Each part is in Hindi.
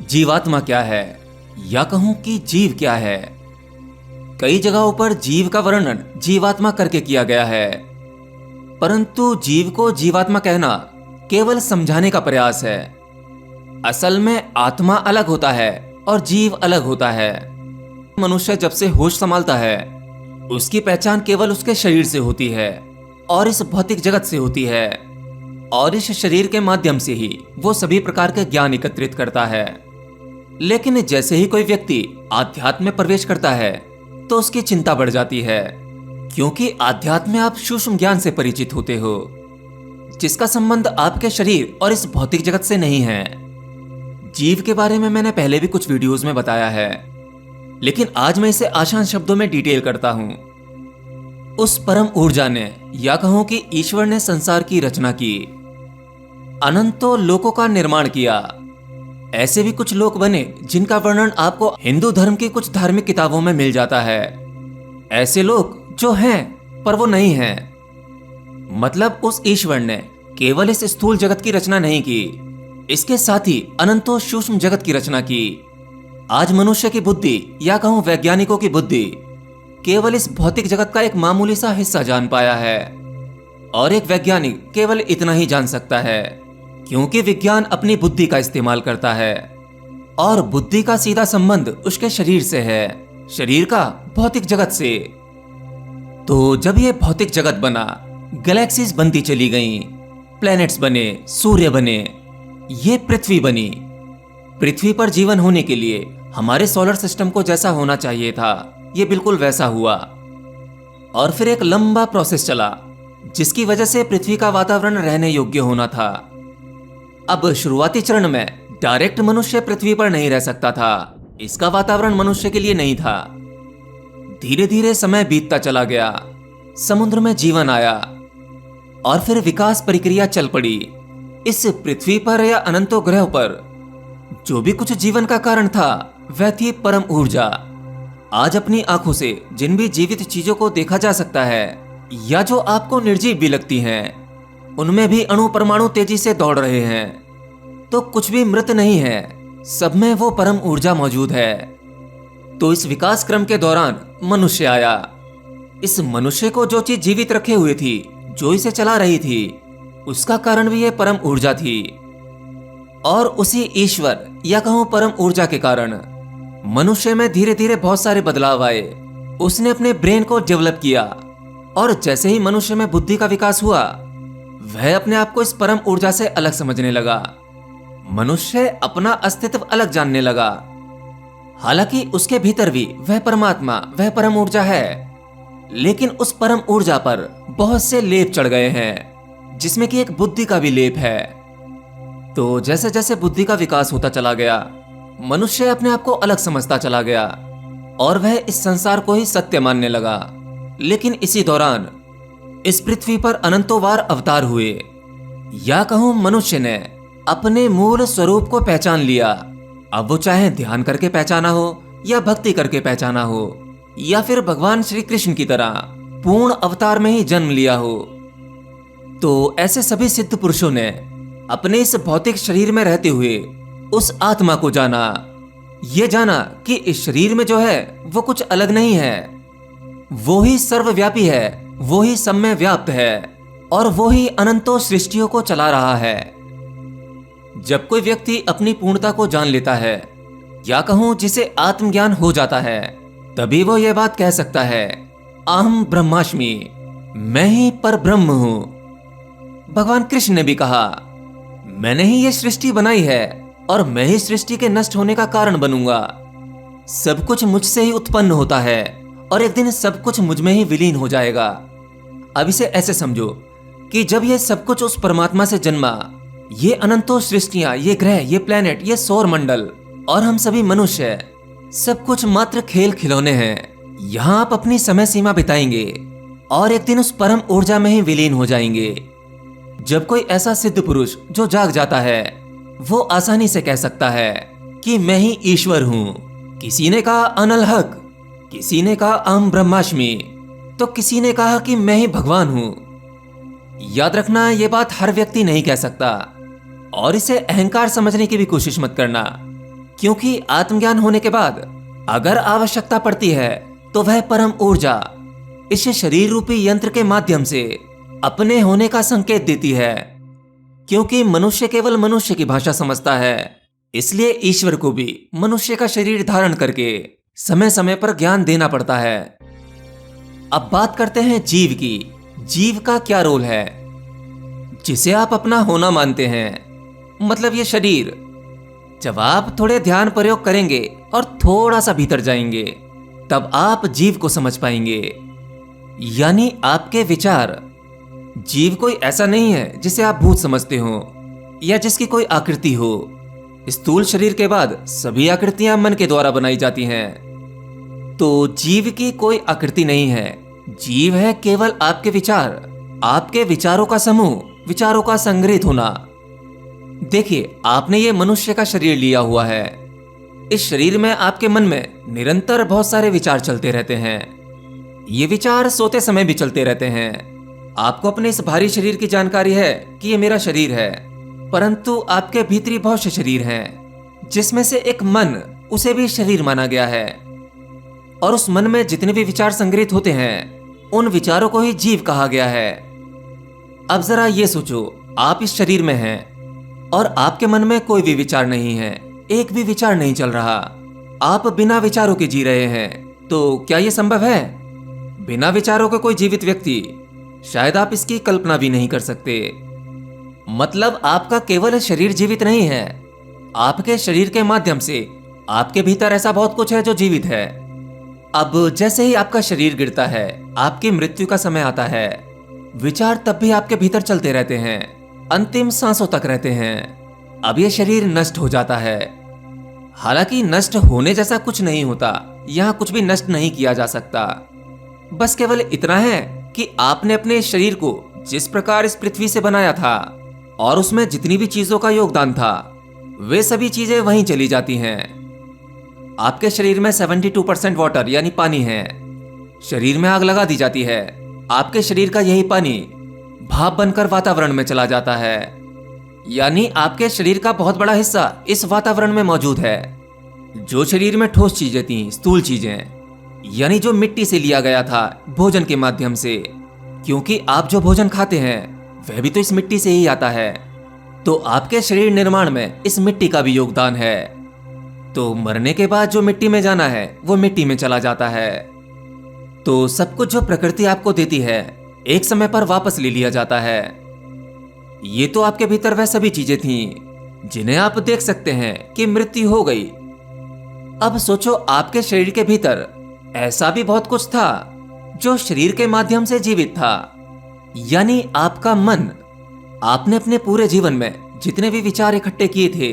जीवात्मा क्या है, या कहूं कि जीव क्या है। कई जगहों पर जीव का वर्णन जीवात्मा करके किया गया है, परंतु जीव को जीवात्मा कहना केवल समझाने का प्रयास है। असल में आत्मा अलग होता है और जीव अलग होता है। मनुष्य जब से होश संभालता है, उसकी पहचान केवल उसके शरीर से होती है और इस भौतिक जगत से होती है, और इस शरीर के माध्यम से ही वो सभी प्रकार के ज्ञान एकत्रित करता है। लेकिन जैसे ही कोई व्यक्ति आध्यात्म में प्रवेश करता है तो उसकी चिंता बढ़ जाती है, क्योंकि आध्यात्म में आप सूक्ष्म ज्ञान से परिचित होते हो, जिसका संबंध आपके शरीर और इस भौतिक जगत से नहीं है। जीव के बारे में मैंने पहले भी कुछ वीडियोस में बताया है, लेकिन आज मैं इसे आसान शब्दों में डिटेल करता हूं। उस परम ऊर्जा ने, या कहूं कि ईश्वर ने संसार की रचना की, अनंतों लोकों का निर्माण किया। ऐसे भी कुछ लोक बने जिनका वर्णन आपको हिंदू धर्म की कुछ धार्मिक किताबों में मिल जाता है। ऐसे लोग जो हैं पर वो नहीं हैं। मतलब उस ईश्वर ने केवल इस स्थूल जगत की रचना नहीं की, इसके साथ ही अनंतों सूक्ष्म जगत की रचना की। आज मनुष्य की बुद्धि, या कहूं वैज्ञानिकों की बुद्धि, केवल इस भौतिक जगत का एक मामूली सा हिस्सा जान पाया है, और एक वैज्ञानिक केवल इतना ही जान सकता है, क्योंकि विज्ञान अपनी बुद्धि का इस्तेमाल करता है, और बुद्धि का सीधा संबंध उसके शरीर से है, शरीर का भौतिक जगत से। तो जब यह भौतिक जगत बना, गैलेक्सीज बनती चली गईं, प्लैनेट्स बने, सूर्य बने, ये पृथ्वी बनी। पृथ्वी पर जीवन होने के लिए हमारे सोलर सिस्टम को जैसा होना चाहिए था, ये बिल्कुल वैसा हुआ। और फिर एक लंबा प्रोसेस चला, जिसकी वजह से पृथ्वी का वातावरण रहने योग्य होना था। अब शुरुआती चरण में डायरेक्ट मनुष्य पृथ्वी पर नहीं रह सकता था, इसका वातावरण मनुष्य के लिए नहीं था। धीरे धीरे समय बीतता चला गया, समुद्र में जीवन आया, और फिर विकास प्रक्रिया चल पड़ी। इस पृथ्वी पर या अनंतों ग्रहों पर जो भी कुछ जीवन का कारण था, वह थी परम ऊर्जा। आज अपनी आंखों से जिन भी जीवित चीजों को देखा जा सकता है, या जो आपको निर्जीव भी लगती हैं, उनमें भी अणु परमाणु तेजी से दौड़ रहे हैं। तो कुछ भी मृत नहीं है, सब में वो परम ऊर्जा मौजूद है। तो इस विकास क्रम के दौरान मनुष्य आया। इस मनुष्य को जो चीज जीवित रखे हुए थी, जो इसे चला रही थी, उसका कारण भी ये परम ऊर्जा थी। और उसी ईश्वर, या कहूं परम ऊर्जा के कारण मनुष्य में धीरे धीरे बहुत सारे बदलाव आए। उसने अपने ब्रेन को डेवलप किया, और जैसे ही मनुष्य में बुद्धि का विकास हुआ, वह अपने आप को इस परम ऊर्जा से अलग समझने लगा। मनुष्य अपना अस्तित्व अलग जानने लगा। हालांकि उसके भीतर भी वह परमात्मा, वह परम ऊर्जा है, लेकिन उस परम ऊर्जा पर बहुत से लेप चढ़ गए हैं, जिसमें कि एक बुद्धि का भी लेप है। तो जैसे जैसे बुद्धि का विकास होता चला गया, मनुष्य अपने आप को अलग समझता चला गया, और वह इस संसार को ही सत्य मानने लगा। लेकिन इसी दौरान इस पृथ्वी पर अनंतों बार अवतार हुए, या कहूं मनुष्य ने अपने मूल स्वरूप को पहचान लिया। अब वो चाहे ध्यान करके पहचाना हो, या भक्ति करके पहचाना हो, या फिर भगवान श्री कृष्ण की तरह पूर्ण अवतार में ही जन्म लिया हो। तो ऐसे सभी सिद्ध पुरुषों ने अपने इस भौतिक शरीर में रहते हुए उस आत्मा को जाना। ये जाना कि इस शरीर में जो है वो कुछ अलग नहीं है, वो ही सर्वव्यापी है, वो ही सब में व्याप्त है, और वो ही अनंतों सृष्टियों को चला रहा है। जब कोई व्यक्ति अपनी पूर्णता को जान लेता है, या कहूं जिसे आत्मज्ञान हो जाता है, तभी वो ये बात कह सकता है, अहम ब्रह्मास्मि, मैं ही पर ब्रह्म हूं। भगवान कृष्ण ने भी कहा, मैंने ही ये सृष्टि बनाई है, और मैं ही सृष्टि के नष्ट होने का कारण बनूंगा। सब कुछ मुझसे ही उत्पन्न होता है, और एक दिन सब कुछ मुझ में ही विलीन हो जाएगा। अब इसे ऐसे समझो कि जब ये सब कुछ उस परमात्मा से जन्मा, ये अनंतों सृष्टियां, ये ग्रह, ये प्लेनेट, ये सौर मंडल, और हम सभी मनुष्य, सब कुछ मात्र खेल खिलौने हैं। यहाँ आप अपनी समय सीमा बिताएंगे, और एक दिन उस परम ऊर्जा में ही विलीन हो जाएंगे। जब कोई ऐसा सिद्ध पुरुष जो जाग जाता है, वो आसानी से कह सकता है कि मैं ही ईश्वर हूं। किसी ने कहा अनल हक, किसी ने कहा अहम ब्रह्मास्मि, तो किसी ने कहा कि मैं ही भगवान हूं। याद रखना, यह बात हर व्यक्ति नहीं कह सकता, और इसे अहंकार समझने की भी कोशिश मत करना। क्योंकि आत्मज्ञान होने के बाद अगर आवश्यकता पड़ती है तो वह परम ऊर्जा इस शरीर रूपी यंत्र के माध्यम से अपने होने का संकेत देती है। क्योंकि मनुष्य केवल मनुष्य की भाषा समझता है, इसलिए ईश्वर को भी मनुष्य का शरीर धारण करके समय समय पर ज्ञान देना पड़ता है। अब बात करते हैं जीव की। जीव का क्या रोल है, जिसे आप अपना होना मानते हैं, मतलब ये शरीर। जब आप थोड़े ध्यान प्रयोग करेंगे और थोड़ा सा भीतर जाएंगे, तब आप जीव को समझ पाएंगे। यानी आपके विचार। जीव कोई ऐसा नहीं है जिसे आप भूत समझते हो या जिसकी कोई आकृति हो। स्थूल शरीर के बाद सभी आकृतियां मन के द्वारा बनाई जाती हैं। तो जीव की कोई आकृति नहीं है। जीव है केवल आपके विचार, आपके विचारों का समूह, विचारों का संग्रहित होना। देखिए, आपने ये मनुष्य का शरीर लिया हुआ है। इस शरीर में आपके मन में निरंतर बहुत सारे विचार चलते रहते हैं। ये विचार सोते समय भी चलते रहते हैं। आपको अपने इस भारी शरीर की जानकारी है कि ये मेरा शरीर है, परंतु आपके भीतरी बहुत से शरीर हैं, जिसमें से एक मन, उसे भी शरीर माना गया है। और उस मन में जितने भी विचार संग्रहित होते हैं, उन विचारों को ही जीव कहा गया है। अब जरा ये सोचो, आप इस शरीर में हैं और आपके मन में कोई भी विचार नहीं है, एक भी विचार नहीं चल रहा। आप बिना विचारों के जी रहे हैं। तो क्या यह संभव है? बिना विचारों के कोई जीवित व्यक्ति, शायद आप इसकी कल्पना भी नहीं कर सकते। मतलब आपका केवल शरीर जीवित नहीं है, आपके शरीर के माध्यम से आपके भीतर ऐसा बहुत कुछ है जो जीवित है। अब जैसे ही आपका शरीर गिरता है, आपकी मृत्यु का समय आता है, विचार तब भी आपके भीतर चलते रहते हैं, अंतिम सांसों तक रहते हैं। अब यह शरीर नष्ट हो जाता है। हालांकि नष्ट होने जैसा कुछ नहीं होता, यहां कुछ भी नष्ट नहीं किया जा सकता। बस केवल इतना है कि आपने अपने शरीर को जिस प्रकार इस पृथ्वी से बनाया था और उसमें जितनी भी चीजों का योगदान था, वे सभी चीजें वहीं चली जाती हैं। आपके शरीर में 72% वाटर यानी पानी है। शरीर में आग लगा दी जाती है, आपके शरीर का यही पानी भाप बनकर वातावरण में चला जाता है। यानी आपके शरीर का बहुत बड़ा हिस्सा इस वातावरण में मौजूद है। जो शरीर में ठोस चीजें थी, स्थूल चीजें, यानी जो मिट्टी से लिया गया था भोजन के माध्यम से, क्योंकि आप जो भोजन खाते हैं वह भी तो इस मिट्टी से ही आता है। तो आपके शरीर निर्माण में इस मिट्टी का भी योगदान है। तो मरने के बाद जो मिट्टी में जाना है वो मिट्टी में चला जाता है। तो सब कुछ जो प्रकृति आपको देती है, एक समय पर वापस ले लिया जाता है। ये तो आपके भीतर वह सभी चीजें थीं जिन्हें आप देख सकते हैं कि मृत्यु हो गई। अब सोचो, आपके शरीर के भीतर ऐसा भी बहुत कुछ था जो शरीर के माध्यम से जीवित था। यानी आपका मन। आपने अपने पूरे जीवन में जितने भी विचार इकट्ठे किए थे,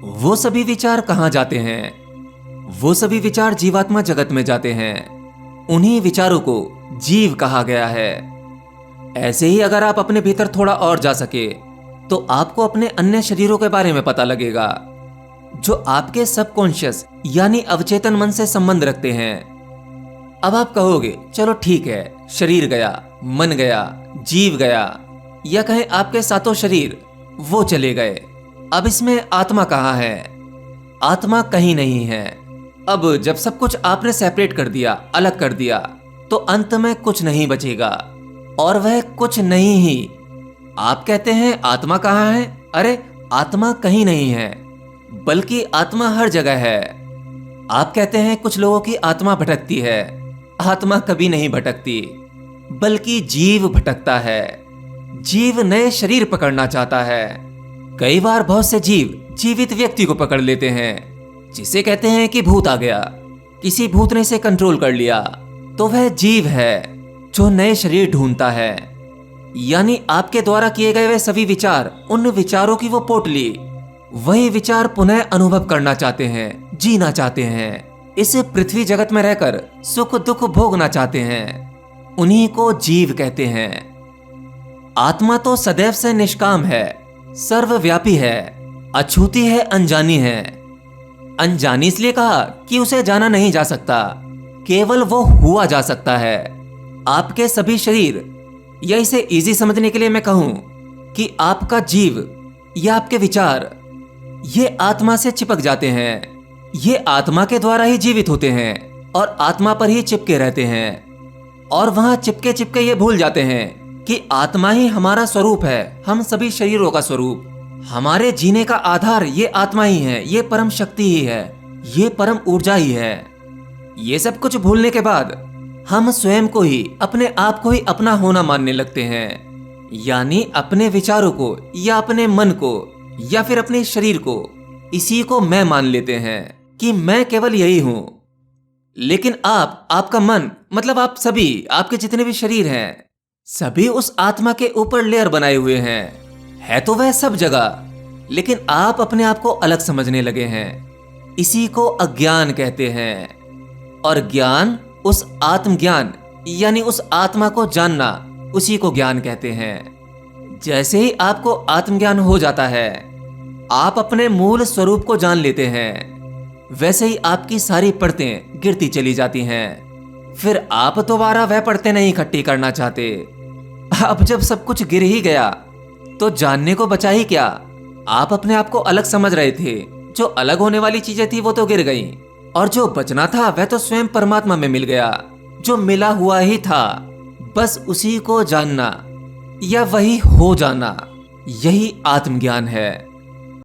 वो सभी विचार कहां जाते हैं? वो सभी विचार जीवात्मा जगत में जाते हैं। उन्हीं विचारों को जीव कहा गया है। ऐसे ही अगर आप अपने भीतर थोड़ा और जा सके तो आपको अपने अन्य शरीरों के बारे में पता लगेगा, जो आपके सबकॉन्शियस यानी अवचेतन मन से संबंध रखते हैं। अब आप कहोगे, चलो ठीक है, शरीर गया, मन गया, जीव गया, या कहें आपके सातों शरीर वो चले गए। अब इसमें आत्मा कहाँ है? आत्मा कहीं नहीं है। अब जब सब कुछ आपने सेपरेट कर दिया, अलग कर दिया, तो अंत में कुछ नहीं बचेगा, और वह कुछ नहीं ही। आप कहते हैं आत्मा कहाँ है? अरे, आत्मा कहीं नहीं है, बल्कि आत्मा हर जगह है। आप कहते हैं कुछ लोगों की आत्मा भटकती है। आत्मा कभी नहीं भटकती, बल्कि जीव भटकता है। जीव नए शरीर पकड़ना चाहता है। कई बार बहुत से जीव जीवित व्यक्ति को पकड़ लेते हैं, जिसे कहते हैं कि भूत आ गया, किसी भूत ने इसे कंट्रोल कर लिया। तो वह जीव है जो नए शरीर ढूंढता है। यानी आपके द्वारा किए गए वे सभी विचार, उन विचारों की वो पोटली, वही विचार पुनः अनुभव करना चाहते हैं, जीना चाहते हैं, इस पृथ्वी जगत में रहकर सुख दुख भोगना चाहते हैं। उन्हीं को जीव कहते हैं। आत्मा तो सदैव से निष्काम है, सर्वव्यापी है, अछूती है, अनजानी है। अनजानी इसलिए कहा कि उसे जाना नहीं जा सकता, केवल वो हुआ जा सकता है। आपके सभी शरीर, या इसे इजी समझने के लिए मैं कहूं कि आपका जीव या आपके विचार, ये आत्मा से चिपक जाते हैं। ये आत्मा के द्वारा ही जीवित होते हैं और आत्मा पर ही चिपके रहते हैं और वहां चिपके चिपके ये भूल जाते हैं कि आत्मा ही हमारा स्वरूप है, हम सभी शरीरों का स्वरूप। हमारे जीने का आधार ये आत्मा ही है, ये परम शक्ति ही है, ये परम ऊर्जा ही है। ये सब कुछ भूलने के बाद हम स्वयं को ही, अपने आप को ही अपना होना मानने लगते हैं, यानी अपने विचारों को या अपने मन को या फिर अपने शरीर को, इसी को मैं मान लेते हैं कि मैं केवल यही हूं। लेकिन आपका मन, मतलब आप सभी, आपके जितने भी शरीर हैं, सभी उस आत्मा के ऊपर लेयर बनाए हुए हैं। है तो वह सब जगह, लेकिन आप अपने आप को अलग समझने लगे हैं। इसी को अज्ञान कहते हैं। और ज्ञान, उस आत्मज्ञान यानी उस आत्मा को जानना, उसी को ज्ञान कहते हैं। जैसे ही आपको आत्मज्ञान हो जाता है, आप अपने मूल स्वरूप को जान लेते हैं, वैसे ही आपकी सारी परतें गिरती चली जाती हैं। फिर आप दोबारा वह परतें नहीं इकट्ठी करना चाहते। अब जब सब कुछ गिर ही गया तो जानने को बचा ही क्या। आप अपने आप को अलग समझ रहे थे, जो अलग होने वाली चीजें थी वो तो गिर गईं, और जो बचना था वह तो स्वयं परमात्मा में मिल गया, जो मिला हुआ ही था। बस उसी को जानना या वही हो जाना, यही आत्मज्ञान है।